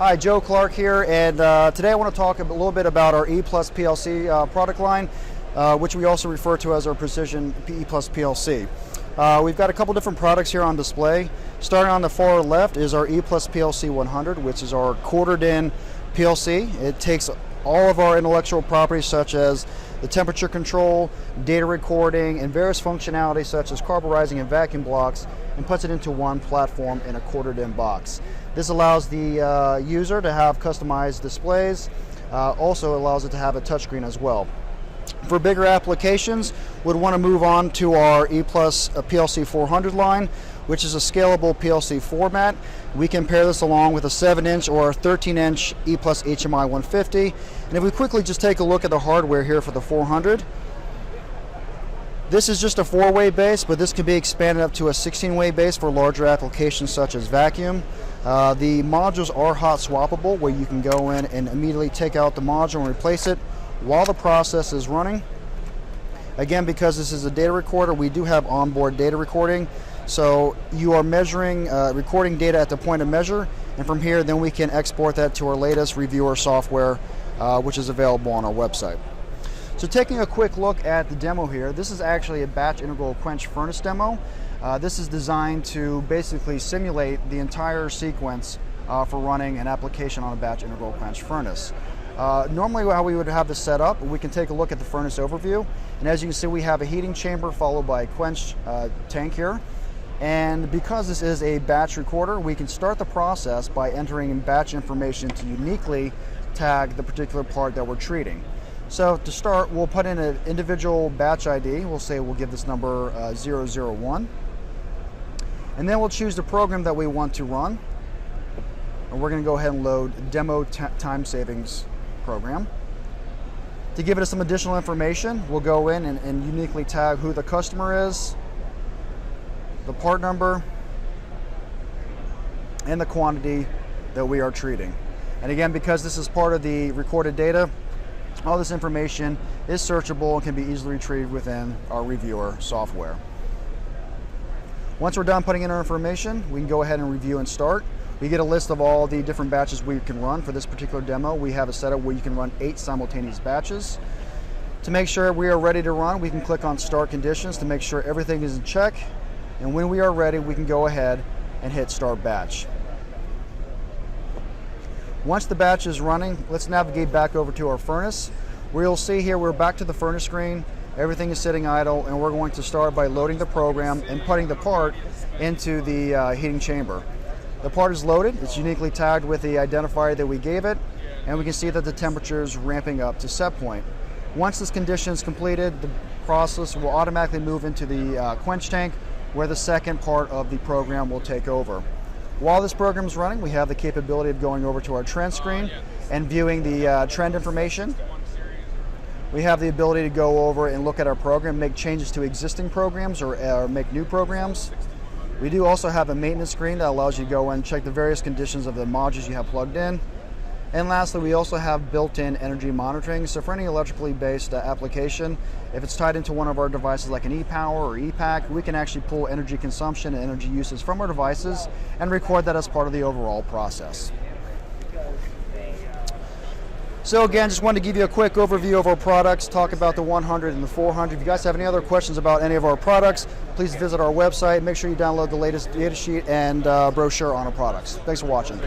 Hi, Joe Clark here, and today I want to talk a little bit about our E+PLC product line, which we also refer to as our Precision E+PLC. We've got a couple different products here on display. Starting on the far left is our E+PLC 100, which is our quartered-in PLC. It takes all of our intellectual properties such as the temperature control, data recording, and various functionalities such as carburizing and vacuum blocks, and puts it into one platform in a quartered-in box. This allows the user to have customized displays. Also allows it to have a touchscreen as well. For bigger applications, we'd want to move on to our E+PLC 400 line, which is a scalable PLC format. We can pair this along with a 7-inch or a 13-inch E+HMI 150. And if we quickly just take a look at the hardware here for the 400, this is just a 4-way base, but this can be expanded up to a 16-way base for larger applications such as vacuum. The modules are hot swappable, where you can go in and immediately take out the module and replace it while the process is running. Again, because this is a data recorder, we do have onboard data recording. So you are measuring, recording data at the point of measure, and from here then we can export that to our latest reviewer software, which is available on our website. So taking a quick look at the demo here, this is actually a batch integral quench furnace demo. This is designed to basically simulate the entire sequence for running an application on a batch integral quench furnace. Normally how we would have this set up, we can take a look at the furnace overview, and as you can see we have a heating chamber followed by a quench tank here. And because this is a batch recorder, we can start the process by entering in batch information to uniquely tag the particular part that we're treating. So to start, we'll put in an individual batch ID. We'll say we'll give this number 001. And then we'll choose the program that we want to run. And we're going to go ahead and load demo time savings program. To give it some additional information, we'll go in and uniquely tag who the customer is, the part number, and the quantity that we are treating. And again, because this is part of the recorded data, all this information is searchable and can be easily retrieved within our reviewer software. Once we're done putting in our information, we can go ahead and review and start. We get a list of all the different batches we can run. For this particular demo, we have a setup where you can run 8 simultaneous batches. To make sure we are ready to run, we can click on Start Conditions to make sure everything is in check. And when we are ready, we can go ahead and hit Start Batch. Once the batch is running, let's navigate back over to our furnace. Where you'll see here, we're back to the furnace screen. Everything is sitting idle, and we're going to start by loading the program and putting the part into the heating chamber. The part is loaded. It's uniquely tagged with the identifier that we gave it, and we can see that the temperature is ramping up to set point. Once this condition is completed, the process will automatically move into the quench tank, where the second part of the program will take over. While this program is running, we have the capability of going over to our trend screen and viewing the trend information. We have the ability to go over and look at our program, make changes to existing programs or make new programs. We do also have a maintenance screen that allows you to go and check the various conditions of the modules you have plugged in. And lastly, we also have built-in energy monitoring. So for any electrically based application, if it's tied into one of our devices like an ePower or ePack, we can actually pull energy consumption and energy uses from our devices and record that as part of the overall process. So again, just wanted to give you a quick overview of our products, talk about the 100 and the 400. If you guys have any other questions about any of our products, please visit our website. Make sure you download the latest data sheet and brochure on our products. Thanks for watching.